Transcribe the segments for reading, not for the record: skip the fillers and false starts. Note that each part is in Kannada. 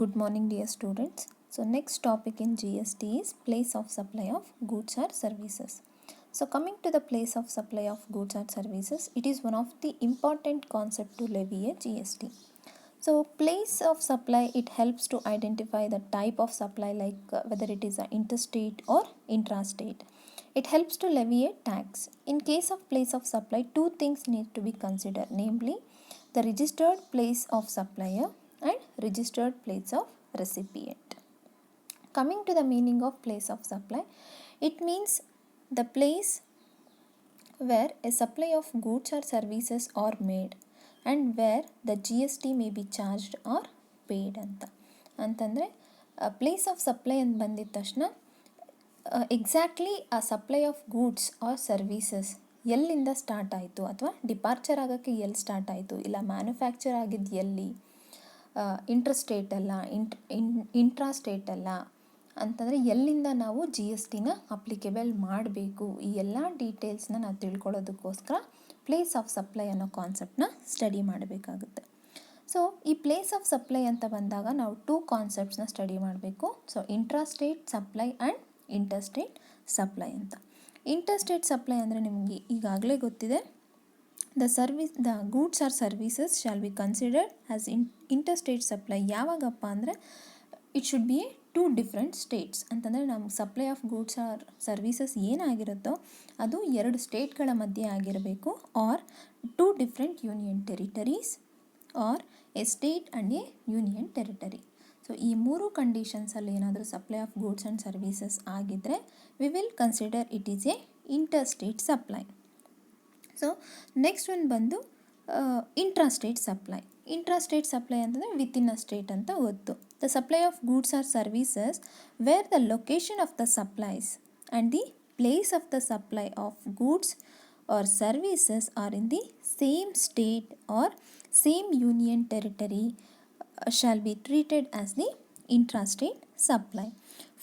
Good morning, dear students. So, next topic in GST is place of supply of goods or services. So, coming to the place of supply of goods or services, it is one of the important concept to levy a GST. So, place of supply, it helps to identify the type of supply, like whether it is interstate or intrastate. It helps to levy a tax. In case of place of supply, two things need to be considered, namely the registered place of supplier and registered place of recipient. Coming to the meaning of place of supply, it means the place where a supply of goods or services are made and where the GST may be charged or paid ಅಂತಂದರೆ ಪ್ಲೇಸ್ ಆಫ್ ಸಪ್ಲೈ ಅಂತ ಬಂದಿದ ತಕ್ಷಣ ಎಕ್ಸಾಕ್ಟ್ಲಿ ಆ supply of goods or services ಎಲ್ಲಿಂದ ಸ್ಟಾರ್ಟ್ ಆಯಿತು ಅಥವಾ ಡಿಪಾರ್ಚರ್ ಆಗೋಕ್ಕೆ ಎಲ್ಲಿ ಸ್ಟಾರ್ಟ್ ಆಯಿತು, ಇಲ್ಲ ಮ್ಯಾನುಫ್ಯಾಕ್ಚರ್ ಆಗಿದ್ದು ಎಲ್ಲಿ, ಇಂಟ್ರಸ್ಟೇಟಲ್ಲ ಇಂಟ್ರಾಸ್ಟೇಟಲ್ಲ ಅಂತಂದರೆ ಎಲ್ಲಿಂದ ನಾವು GSTನ ಅಪ್ಲಿಕೇಬಲ್ ಮಾಡಬೇಕು, ಈ ಎಲ್ಲ ಡೀಟೇಲ್ಸ್ನ ನಾವು ತಿಳ್ಕೊಳ್ಳೋದಕ್ಕೋಸ್ಕರ ಪ್ಲೇಸ್ ಆಫ್ ಸಪ್ಲೈ ಅನ್ನೋ ಕಾನ್ಸೆಪ್ಟನ್ನ ಸ್ಟಡಿ ಮಾಡಬೇಕಾಗುತ್ತೆ. ಸೊ ಈ ಪ್ಲೇಸ್ ಆಫ್ ಸಪ್ಲೈ ಅಂತ ಬಂದಾಗ ನಾವು ಟೂ ಕಾನ್ಸೆಪ್ಟ್ಸ್ನ ಸ್ಟಡಿ ಮಾಡಬೇಕು. So intrastate supply and interstate supply ಅಂತ. ಇಂಟರ್ಸ್ಟೇಟ್ ಸಪ್ಲೈ ಅಂದರೆ ನಿಮಗೆ ಈಗಾಗಲೇ ಗೊತ್ತಿದೆ, the goods or services shall be considered as interstate supply. ಯಾವಾಗಪ್ಪ ಅಂದರೆ it should be a two different states ಅಂತಂದರೆ ನಮ್ಮ supply of goods or services ಏನಾಗಿರುತ್ತೋ ಅದು ಎರಡು ಸ್ಟೇಟ್ಗಳ ಮಧ್ಯೆ ಆಗಿರಬೇಕು, or two different union territories R A state and a union territory. So ಈ ಮೂರು ಕಂಡೀಷನ್ಸಲ್ಲಿ ಏನಾದರೂ supply of goods and services ಆಗಿದ್ದರೆ we will consider it is a interstate supply. So next ಒಂದು ಬಂದು ಇಂಟ್ರಾಸ್ಟೇಟ್ ಸಪ್ಲೈ. ಇಂಟ್ರಾಸ್ಟೇಟ್ ಸಪ್ಲೈ ಅಂತಂದರೆ ವಿತಿನ್ ಅ ಸ್ಟೇಟ್ ಅಂತ ಗೊತ್ತು. The supply of goods or services where the location of the supplies and the place of the supply of goods or services are in the same state or same union territory shall be treated as the intrastate supply.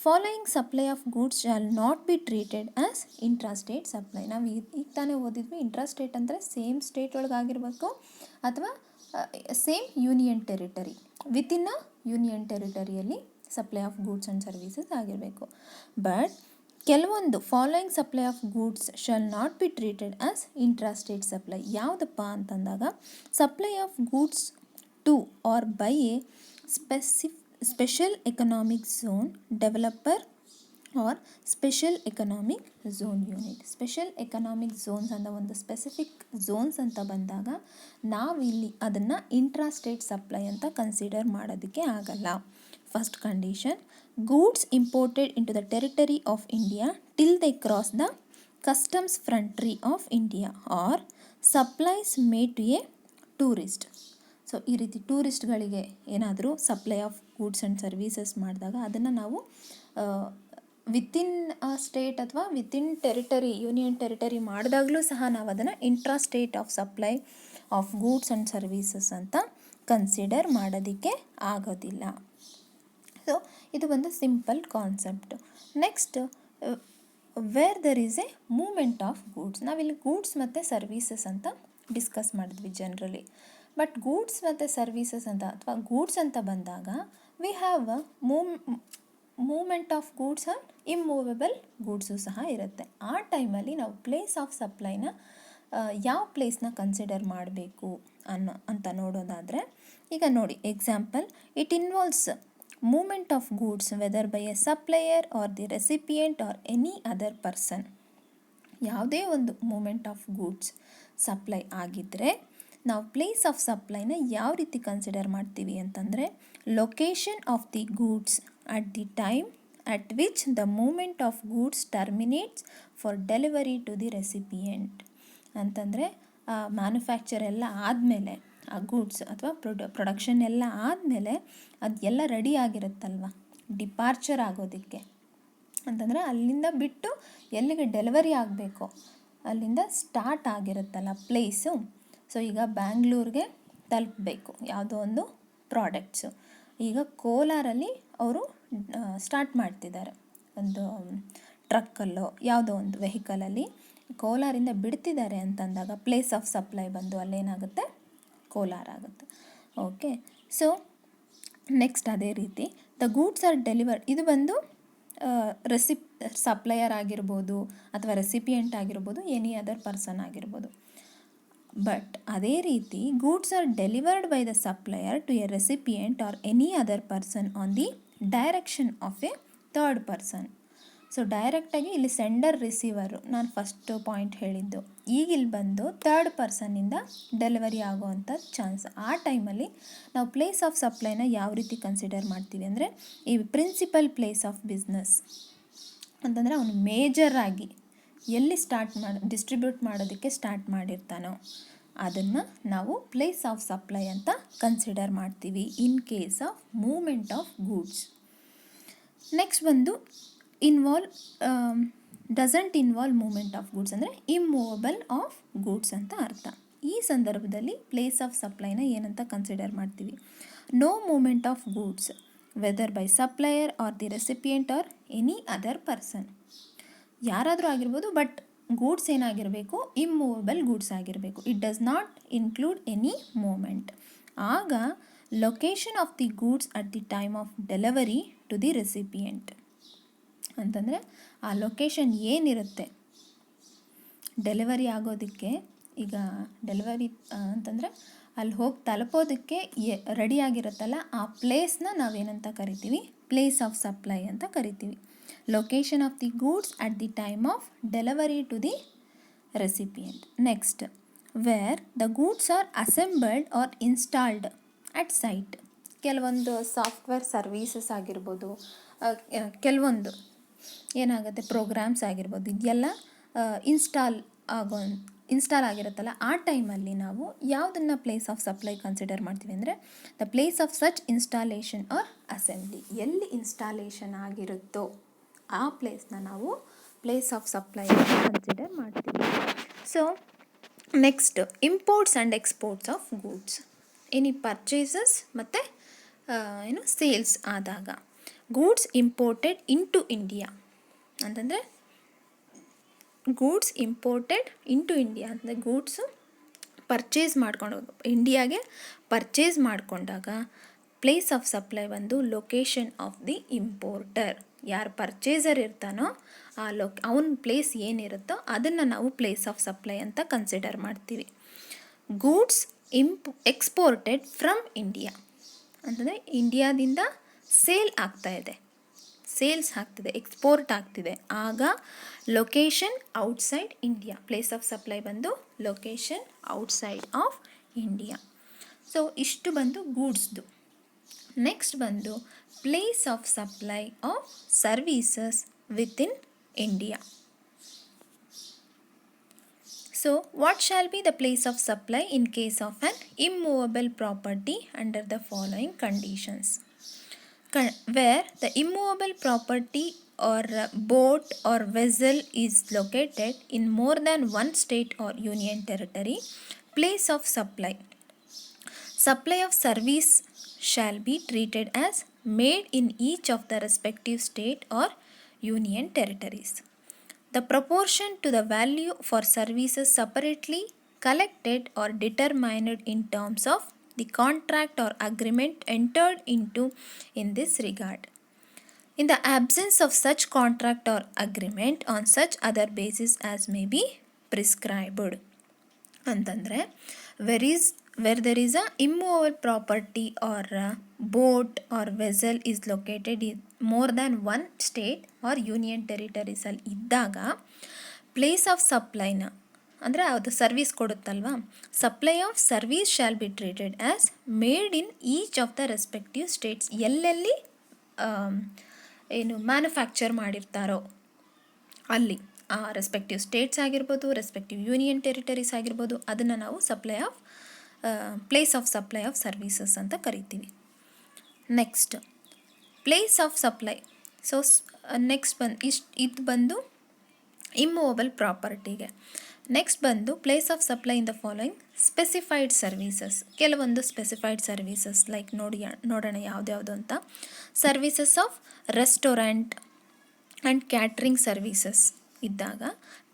Following supply of goods shall not be treated as intrastate supply. ನಾವು ಈಗ ತಾನೇ ಓದಿದ್ವಿ, ಇಂಟ್ರಾಸ್ಟೇಟ್ ಅಂದರೆ ಸೇಮ್ ಸ್ಟೇಟ್ ಒಳಗಾಗಿರಬೇಕು ಅಥವಾ same union territory, within a union ಟೆರಿಟರಿಯಲ್ಲಿ supply of goods and services ಆಗಿರಬೇಕು. ಬಟ್ ಕೆಲವೊಂದು following supply of goods shall not be treated as intrastate supply. ಯಾವುದಪ್ಪ ಅಂತಂದಾಗ supply of goods to or by a special economic zone developer or special economic zone unit. Special economic zones ಅಂತ ಒಂದು ಸ್ಪೆಸಿಫಿಕ್ ಝೋನ್ಸ್ ಅಂತ ಬಂದಾಗ ನಾವಿಲ್ಲಿ ಅದನ್ನು ಇಂಟ್ರಾಸ್ಟೇಟ್ ಸಪ್ಲೈ ಅಂತ ಕನ್ಸಿಡರ್ ಮಾಡೋದಕ್ಕೆ ಆಗಲ್ಲ. First condition, goods imported into the territory of India till they cross the customs frontier of India or supplies made to a tourist. So ಈ ರೀತಿ ಟೂರಿಸ್ಟ್ಗಳಿಗೆ ಏನಾದರೂ supply of goods and services ಮಾಡಿದಾಗ ಅದನ್ನು ನಾವು ವಿತಿನ್ ಸ್ಟೇಟ್ ಅಥವಾ ವಿತಿನ್ ಟೆರಿಟರಿ ಯೂನಿಯನ್ ಟೆರಿಟರಿ ಮಾಡಿದಾಗಲೂ ಸಹ ನಾವು ಅದನ್ನು intrastate of supply of goods and services ಅಂತ ಕನ್ಸಿಡರ್ ಮಾಡೋದಕ್ಕೆ ಆಗೋದಿಲ್ಲ. ಸೊ ಇದು ಒಂದು simple concept. Next, where there is a movement of goods. ನಾವಿಲ್ಲಿ ಗೂಡ್ಸ್ ಮತ್ತು ಸರ್ವೀಸಸ್ ಅಂತ ಡಿಸ್ಕಸ್ ಮಾಡಿದ್ವಿ ಜನರಲಿ. ಬಟ್ ಗೂಡ್ಸ್ ಮತ್ತು ಸರ್ವೀಸಸ್ ಅಂತ ಅಥವಾ ಗೂಡ್ಸ್ ಅಂತ ಬಂದಾಗ we have movement of goods and immovable goods ಸಹ ಇರುತ್ತೆ. ಆ ಟೈಮಲ್ಲಿ ನಾವು ಪ್ಲೇಸ್ ಆಫ್ ಸಪ್ಲೈನ ಯಾವ ಪ್ಲೇಸ್ನ ಕನ್ಸಿಡರ್ ಮಾಡಬೇಕು ಅಂತ ನೋಡೋದಾದರೆ, ಈಗ ನೋಡಿ example, it involves movement of goods whether by a supplier or the recipient or any other person. ಯಾವುದೇ ಒಂದು ಮೂಮೆಂಟ್ ಆಫ್ ಗೂಡ್ಸ್ ಸಪ್ಲೈ ಆಗಿದ್ದರೆ ನಾವು ಪ್ಲೇಸ್ ಆಫ್ ಸಪ್ಲೈನ ಯಾವ ರೀತಿ ಕನ್ಸಿಡರ್ ಮಾಡ್ತೀವಿ ಅಂತಂದರೆ, location of the goods at the time at which the movement of goods terminates for delivery to the recipient. ಅಂತಂದರೆ ಮ್ಯಾನುಫ್ಯಾಕ್ಚರ್ ಎಲ್ಲ ಆದಮೇಲೆ ಆ ಗೂಡ್ಸ್ ಅಥವಾ ಪ್ರೊಡಕ್ಷನ್ ಎಲ್ಲ ಆದಮೇಲೆ ಅದು ಎಲ್ಲ ರೆಡಿ ಆಗಿರುತ್ತಲ್ವ ಡಿಪಾರ್ಚರ್ ಆಗೋದಕ್ಕೆ, ಅಂತಂದರೆ ಅಲ್ಲಿಂದ ಬಿಟ್ಟು ಎಲ್ಲಿಗೆ ಡೆಲಿವರಿ ಆಗಬೇಕು ಅಲ್ಲಿಂದ ಸ್ಟಾರ್ಟ್ ಆಗಿರುತ್ತಲ್ಲ ಪ್ಲೇಸು. ಸೊ ಈಗ ಬ್ಯಾಂಗ್ಳೂರಿಗೆ ತಲುಪಬೇಕು ಯಾವುದೋ ಒಂದು ಪ್ರಾಡಕ್ಟ್ಸು. ಈಗ ಕೋಲಾರಲ್ಲಿ ಅವರು ಸ್ಟಾರ್ಟ್ ಮಾಡ್ತಿದ್ದಾರೆ, ಒಂದು ಟ್ರಕ್ಕಲ್ಲೋ ಯಾವುದೋ ಒಂದು ವೆಹಿಕಲಲ್ಲಿ ಕೋಲಾರಿಂದ ಬಿಡ್ತಿದ್ದಾರೆ ಅಂತಂದಾಗ ಪ್ಲೇಸ್ ಆಫ್ ಸಪ್ಲೈ ಬಂದು ಅಲ್ಲೇನಾಗುತ್ತೆ, ಕೋಲಾರ ಆಗುತ್ತೆ. ಓಕೆ, ಸೊ ನೆಕ್ಸ್ಟ್ ಅದೇ ರೀತಿ ದ ಗೂಡ್ಸ್ ಆರ್ ಡೆಲಿವರ್ಡ್, ಇದು ಬಂದು ಸಪ್ಲೈಯರ್ ಆಗಿರ್ಬೋದು ಅಥವಾ ರೆಸಿಪಿಯೆಂಟ್ ಆಗಿರ್ಬೋದು, ಎನಿ ಅದರ್ ಪರ್ಸನ್ ಆಗಿರ್ಬೋದು. ಬಟ್ ಅದೇ ರೀತಿ goods are delivered by the supplier to a recipient or any other person on the direction of a third person. So ಡೈರೆಕ್ಟಾಗಿ ಇಲ್ಲಿ ಸೆಂಡರ್ ರಿಸೀವರು ನಾನು ಫಸ್ಟ್ ಪಾಯಿಂಟ್ ಹೇಳಿದ್ದು. ಈಗ ಇಲ್ಲಿ ಬಂದು ಥರ್ಡ್ ಪರ್ಸನ್ನಿಂದ ಡೆಲಿವರಿ ಆಗೋವಂಥ ಚಾನ್ಸ್. ಆ ಟೈಮಲ್ಲಿ ನಾವು ಪ್ಲೇಸ್ ಆಫ್ ಸಪ್ಲೈನ ಯಾವ ರೀತಿ ಕನ್ಸಿಡರ್ ಮಾಡ್ತೀವಿ ಅಂದರೆ, ಈ ಪ್ರಿನ್ಸಿಪಲ್ ಪ್ಲೇಸ್ ಆಫ್ ಬಿಸ್ನೆಸ್ ಅಂತಂದರೆ ಅವನು ಮೇಜರಾಗಿ ಎಲ್ಲಿ ಡಿಸ್ಟ್ರಿಬ್ಯೂಟ್ ಮಾಡೋದಕ್ಕೆ ಸ್ಟಾರ್ಟ್ ಮಾಡಿರ್ತಾನೋ ಅದನ್ನು ನಾವು ಪ್ಲೇಸ್ ಆಫ್ ಸಪ್ಲೈ ಅಂತ ಕನ್ಸಿಡರ್ ಮಾಡ್ತೀವಿ in case of movement of goods. Next ಬಂದು doesn't involve movement of goods ಅಂದರೆ ಇಮ್ಮೂವಬಲ್ ಆಫ್ ಗೂಡ್ಸ್ ಅಂತ ಅರ್ಥ. ಈ ಸಂದರ್ಭದಲ್ಲಿ ಪ್ಲೇಸ್ ಆಫ್ ಸಪ್ಲೈನ ಏನಂತ ಕನ್ಸಿಡರ್ ಮಾಡ್ತೀವಿ, no movement of goods whether by supplier or the recipient or any other person. ಯಾರಾದರೂ ಆಗಿರ್ಬೋದು, ಬಟ್ ಗೂಡ್ಸ್ ಏನಾಗಿರಬೇಕು, ಇಮ್ಮೂವಬಲ್ ಗೂಡ್ಸ್ ಆಗಿರಬೇಕು. It does not include any movement. ಆಗ location of the goods at the time of delivery to the recipient ಅಂತಂದರೆ ಆ ಲೊಕೇಶನ್ ಏನಿರುತ್ತೆ ಡೆಲಿವರಿ ಆಗೋದಕ್ಕೆ, ಈಗ ಡೆಲಿವರಿ ಅಂತಂದರೆ ಅಲ್ಲಿ ಹೋಗಿ ತಲುಪೋದಕ್ಕೆ ರೆಡಿ ಆಗಿರುತ್ತಲ್ಲ ಆ ಪ್ಲೇಸ್ನ ನಾವೇನಂತ ಕರಿತೀವಿ, ಪ್ಲೇಸ್ ಆಫ್ ಸಪ್ಲೈ ಅಂತ ಕರಿತೀವಿ. Location of the goods at the time of delivery to the recipient. Next, where the goods are assembled or installed at site. ಕೆಲವೊಂದು ಸಾಫ್ಟ್ವೇರ್ ಸರ್ವೀಸಸ್ ಆಗಿರ್ಬೋದು, ಕೆಲವೊಂದು ಏನಾಗುತ್ತೆ ಪ್ರೋಗ್ರಾಮ್ಸ್ ಆಗಿರ್ಬೋದು, ಇದೆಲ್ಲ ಇನ್ಸ್ಟಾಲ್ ಆಗಿರುತ್ತಲ್ಲ ಆ ಟೈಮಲ್ಲಿ ನಾವು ಯಾವುದನ್ನು ಪ್ಲೇಸ್ ಆಫ್ ಸಪ್ಲೈ ಕನ್ಸಿಡರ್ ಮಾಡ್ತೀವಿ ಅಂದರೆ, the place of such installation or assembly. ಎಲ್ಲಿ ಇನ್ಸ್ಟಾಲೇಷನ್ ಆಗಿರುತ್ತೋ ಆ ಪ್ಲೇಸ್ನ ನಾವು ಪ್ಲೇಸ್ ಆಫ್ ಸಪ್ಲೈ ಕನ್ಸಿಡರ್ ಮಾಡ್ತೀವಿ. So next, imports and exports of goods. Any purchases ಮತ್ತು ಸೇಲ್ಸ್ ಆದಾಗ ಗೂಡ್ಸ್ ಇಂಪೋರ್ಟೆಡ್ ಇಂಟು ಇಂಡಿಯಾ ಅಂತಂದರೆ, ಗೂಡ್ಸ್ ಇಂಪೋರ್ಟೆಡ್ ಇಂಟು ಇಂಡಿಯಾ ಅಂದರೆ ಗೂಡ್ಸು ಪರ್ಚೇಸ್ ಇಂಡಿಯಾಗೆ ಪರ್ಚೇಸ್ ಮಾಡಿಕೊಂಡಾಗ ಪ್ಲೇಸ್ ಆಫ್ ಸಪ್ಲೈ ಬಂದು ಲೊಕೇಶನ್ ಆಫ್ ದಿ ಇಂಪೋರ್ಟರ್. ಯಾರು ಪರ್ಚೇಸರ್ ಇರ್ತಾನೋ ಅವನ ಪ್ಲೇಸ್ ಏನಿರುತ್ತೋ ಅದನ್ನು ನಾವು ಪ್ಲೇಸ್ ಆಫ್ ಸಪ್ಲೈ ಅಂತ ಕನ್ಸಿಡರ್ ಮಾಡ್ತೀವಿ. ಗೂಡ್ಸ್ ಎಕ್ಸ್ಪೋರ್ಟೆಡ್ ಫ್ರಮ್ ಇಂಡಿಯಾ ಅಂತಂದರೆ ಇಂಡಿಯಾದಿಂದ ಸೇಲ್ಸ್ ಆಗ್ತಿದೆ, ಎಕ್ಸ್ಪೋರ್ಟ್ ಆಗ್ತಿದೆ, ಆಗ location outside India. Place of supply ಬಂದು location outside of India. So ಇಷ್ಟು ಬಂದು ಗೂಡ್ಸ್ದು. ನೆಕ್ಸ್ಟ್ ಬಂದು place of supply of services within India. So, what shall be the place of supply in case of an immovable property under the following conditions? Where the immovable property or boat or vessel is located in more than one state or union territory, place of supply. Supply of service shall be treated as made in each of the respective state or union territories. The proportion to the value for services separately collected or determined in terms of the contract or agreement entered into in this regard. In the absence of such contract or agreement on such other basis as may be prescribed. ಅಂತಂದರೆ where there is a immovable property or a boat or vessel is located in more than one state or union territories ಅಲ್ಲಿ ಇದ್ದಾಗ ಪ್ಲೇಸ್ ಆಫ್ ಸಪ್ಲೈನ ಅಂದರೆ ಅದು ಸರ್ವೀಸ್ ಕೊಡುತ್ತಲ್ವ, supply of service shall be treated as made in each of the respective states. ಎಲ್ಲೆಲ್ಲಿ ಮ್ಯಾನುಫ್ಯಾಕ್ಚರ್ ಮಾಡಿರ್ತಾರೋ ಅಲ್ಲಿ ಆ ರೆಸ್ಪೆಕ್ಟಿವ್ ಸ್ಟೇಟ್ಸ್ ಆಗಿರ್ಬೋದು, ರೆಸ್ಪೆಕ್ಟಿವ್ ಯೂನಿಯನ್ ಟೆರಿಟರೀಸ್ ಆಗಿರ್ಬೋದು, ಅದನ್ನು ನಾವು place of supply of services ಅಂತ ಕರಿತೀವಿ. Next, place of supply. So next ಇದು ಬಂದು ಇಮ್ಮೂವಬಲ್ ಪ್ರಾಪರ್ಟಿಗೆ. ನೆಕ್ಸ್ಟ್ ಬಂದು place of supply in the following specified services. ಕೆಲವೊಂದು ಸ್ಪೆಸಿಫೈಡ್ ಸರ್ವೀಸಸ್ ಲೈಕ್ ನೋಡೋಣ ಯಾವ್ದ್ಯಾವುದು ಅಂತ. Services of restaurant and catering services ಇದ್ದಾಗ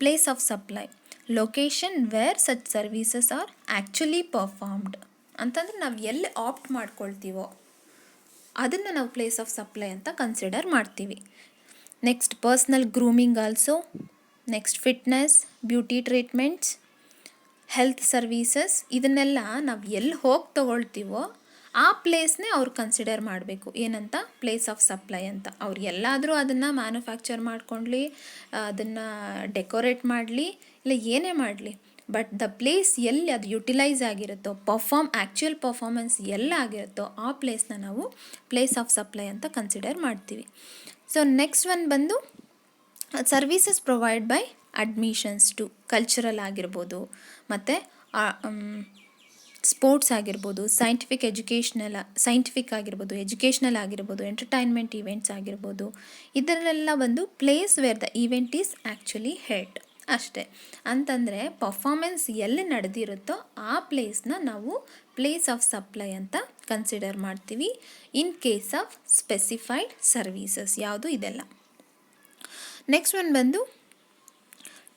place of supply location where such services are actually performed. ಅಂತಂದರೆ ನಾವು ಎಲ್ಲಿ ಆಪ್ಟ್ ಮಾಡ್ಕೊಳ್ತೀವೋ ಅದನ್ನು ನಾವು ಪ್ಲೇಸ್ ಆಫ್ ಸಪ್ಲೈ ಅಂತ ಕನ್ಸಿಡರ್ ಮಾಡ್ತೀವಿ. Next personal grooming also, next fitness, beauty treatments, health services, ಇದನ್ನೆಲ್ಲ ನಾವು ಎಲ್ಲಿ ಹೋಗಿ ತೊಗೊಳ್ತೀವೋ ಆ ಪ್ಲೇಸ್ನೇ ಅವ್ರು ಕನ್ಸಿಡರ್ ಮಾಡಬೇಕು ಏನಂತ, ಪ್ಲೇಸ್ ಆಫ್ ಸಪ್ಲೈ ಅಂತ. ಅವ್ರು ಎಲ್ಲಾದರೂ ಅದನ್ನು ಮ್ಯಾನುಫ್ಯಾಕ್ಚರ್ ಮಾಡ್ಕೊಳ್ಳಿ, ಅದನ್ನು ಡೆಕೋರೇಟ್ ಮಾಡಲಿ, ಇಲ್ಲ ಏನೇ ಮಾಡಲಿ, ಬಟ್ ದ ಪ್ಲೇಸ್ ಎಲ್ಲಿ ಅದು ಯುಟಿಲೈಸ್ ಆಗಿರುತ್ತೋ, ಆ್ಯಕ್ಚುಯಲ್ ಪರ್ಫಾರ್ಮೆನ್ಸ್ ಎಲ್ಲ ಆಗಿರುತ್ತೋ ಆ ಪ್ಲೇಸ್ನ ನಾವು ಪ್ಲೇಸ್ ಆಫ್ ಸಪ್ಲೈ ಅಂತ ಕನ್ಸಿಡರ್ ಮಾಡ್ತೀವಿ. ಸೊ ನೆಕ್ಸ್ಟ್ ಒನ್ ಬಂದು services provide by admissions to cultural ಆಗಿರ್ಬೋದು, ಮತ್ತು ಸ್ಪೋರ್ಟ್ಸ್ ಆಗಿರ್ಬೋದು, ಸೈಂಟಿಫಿಕ್ ಆಗಿರ್ಬೋದು, ಎಜುಕೇಷ್ನಲ್ ಆಗಿರ್ಬೋದು, ಎಂಟರ್ಟೈನ್ಮೆಂಟ್ ಈವೆಂಟ್ಸ್ ಆಗಿರ್ಬೋದು, ಇದರಲ್ಲೆಲ್ಲ ಒಂದು place where the event is actually held ಅಷ್ಟೇ. ಅಂತಂದರೆ ಪರ್ಫಾಮೆನ್ಸ್ ಎಲ್ಲಿ ನಡೆದಿರುತ್ತೋ ಆ ಪ್ಲೇಸ್ನ ನಾವು ಪ್ಲೇಸ್ ಆಫ್ ಸಪ್ಲೈ ಅಂತ ಕನ್ಸಿಡರ್ ಮಾಡ್ತೀವಿ in case of specified services. ಯಾವುದು ಇದೆಲ್ಲ. ನೆಕ್ಸ್ಟ್ ಒನ್ ಬಂದು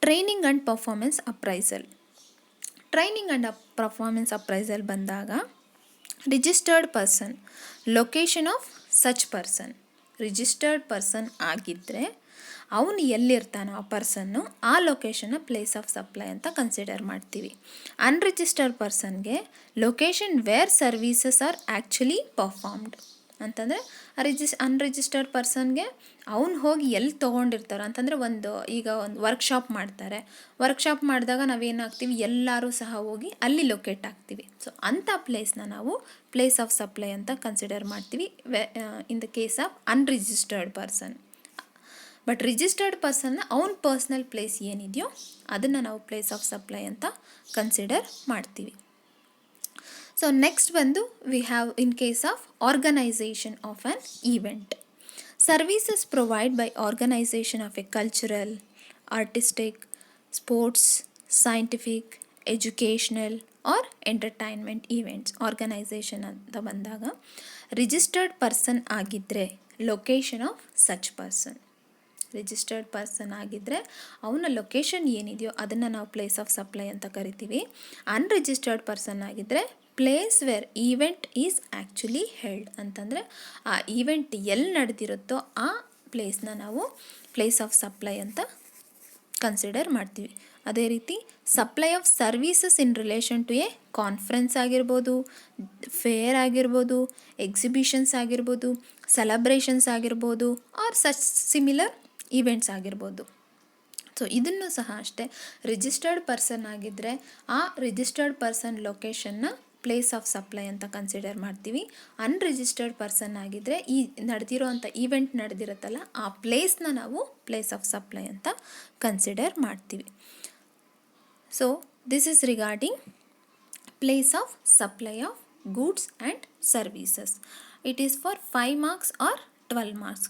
training and performance appraisal. Training and performance appraisal ಬಂದಾಗ registered person, location of such person. Registered person ಆಗಿದ್ದರೆ ಅವನು ಎಲ್ಲಿರ್ತಾನೋ ಆ ಪರ್ಸನ್ನು ಆ ಲೊಕೇಶನ್ನ ಪ್ಲೇಸ್ ಆಫ್ ಸಪ್ಲೈ ಅಂತ ಕನ್ಸಿಡರ್ ಮಾಡ್ತೀವಿ. ಅನ್ರಿಜಿಸ್ಟರ್ಡ್ ಪರ್ಸನ್ಗೆ location where services are actually performed. ಅಂತಂದರೆ ಅನ್ರಿಜಿಸ್ಟರ್ಡ್ ಪರ್ಸನ್ಗೆ ಅವ್ನು ಹೋಗಿ ಎಲ್ಲಿ ತೊಗೊಂಡಿರ್ತಾರೋ, ಅಂತಂದರೆ ಈಗ ಒಂದು ವರ್ಕ್ಶಾಪ್ ಮಾಡ್ತಾರೆ, ವರ್ಕ್ಶಾಪ್ ಮಾಡಿದಾಗ ನಾವೇನಾಗ್ತೀವಿ, ಎಲ್ಲರೂ ಸಹ ಹೋಗಿ ಅಲ್ಲಿ ಲೊಕೇಟ್ ಆಗ್ತೀವಿ. ಸೊ ಅಂಥ ಪ್ಲೇಸ್ನ ನಾವು ಪ್ಲೇಸ್ ಆಫ್ ಸಪ್ಲೈ ಅಂತ ಕನ್ಸಿಡರ್ ಮಾಡ್ತೀವಿ in the case of unregistered person. But registered ಪರ್ಸನ್ನ ಅವ್ನ ಪರ್ಸ್ನಲ್ ಪ್ಲೇಸ್ ಏನಿದೆಯೋ ಅದನ್ನು ನಾವು ಪ್ಲೇಸ್ ಆಫ್ ಸಪ್ಲೈ ಅಂತ ಕನ್ಸಿಡರ್ ಮಾಡ್ತೀವಿ. ಸೊ ನೆಕ್ಸ್ಟ್ ಬಂದು we have in case of organisation of an event. Services provide by organisation of a cultural, artistic, sports, scientific, educational or entertainment events. Organisation ಅಂತ ಬಂದಾಗ ರಿಜಿಸ್ಟರ್ಡ್ ಪರ್ಸನ್ ಆಗಿದ್ದರೆ location of such person. Registered person ಆಗಿದ್ದರೆ ಅವನ ಲೊಕೇಶನ್ ಏನಿದೆಯೋ ಅದನ್ನು ನಾವು ಪ್ಲೇಸ್ ಆಫ್ ಸಪ್ಲೈ ಅಂತ ಕರಿತೀವಿ. ಅನ್ರಿಜಿಸ್ಟರ್ಡ್ ಪರ್ಸನ್ ಆಗಿದ್ದರೆ place where event is actually held. ಅಂತಂದರೆ ಆ ಈವೆಂಟ್ ಎಲ್ಲಿ ನಡೆದಿರುತ್ತೋ ಆ ಪ್ಲೇಸ್ನ ನಾವು ಪ್ಲೇಸ್ ಆಫ್ ಸಪ್ಲೈ ಅಂತ ಕನ್ಸಿಡರ್ ಮಾಡ್ತೀವಿ. ಅದೇ ರೀತಿ supply of services in relation to a conference ಆಗಿರ್ಬೋದು, ಫೇರ್ ಆಗಿರ್ಬೋದು, ಎಕ್ಸಿಬಿಷನ್ಸ್ ಆಗಿರ್ಬೋದು, ಸೆಲೆಬ್ರೇಷನ್ಸ್ ಆಗಿರ್ಬೋದು, ಆರ್ ಸಚ್ ಸಿಮಿಲರ್ ಈವೆಂಟ್ಸ್ ಆಗಿರ್ಬೋದು. ಸೊ ಇದನ್ನು ಸಹ ಅಷ್ಟೇ, ರಿಜಿಸ್ಟರ್ಡ್ ಪರ್ಸನ್ ಆಗಿದ್ದರೆ ಆ ರಿಜಿಸ್ಟರ್ಡ್ ಪರ್ಸನ್ ಲೊಕೇಶನ್ನ ಪ್ಲೇಸ್ ಆಫ್ ಸಪ್ಲೈ ಅಂತ ಕನ್ಸಿಡರ್ ಮಾಡ್ತೀವಿ. ಅನ್ರಿಜಿಸ್ಟರ್ಡ್ ಪರ್ಸನ್ ಆಗಿದ್ದರೆ ಈ ನಡೆದಿರೋವಂಥ ಈವೆಂಟ್ ನಡೆದಿರುತ್ತಲ್ಲ ಆ ಪ್ಲೇಸ್ನ ನಾವು ಪ್ಲೇಸ್ ಆಫ್ ಸಪ್ಲೈ ಅಂತ ಕನ್ಸಿಡರ್ ಮಾಡ್ತೀವಿ. So this is regarding place of supply of goods and services. It is for 5 marks or 12 marks.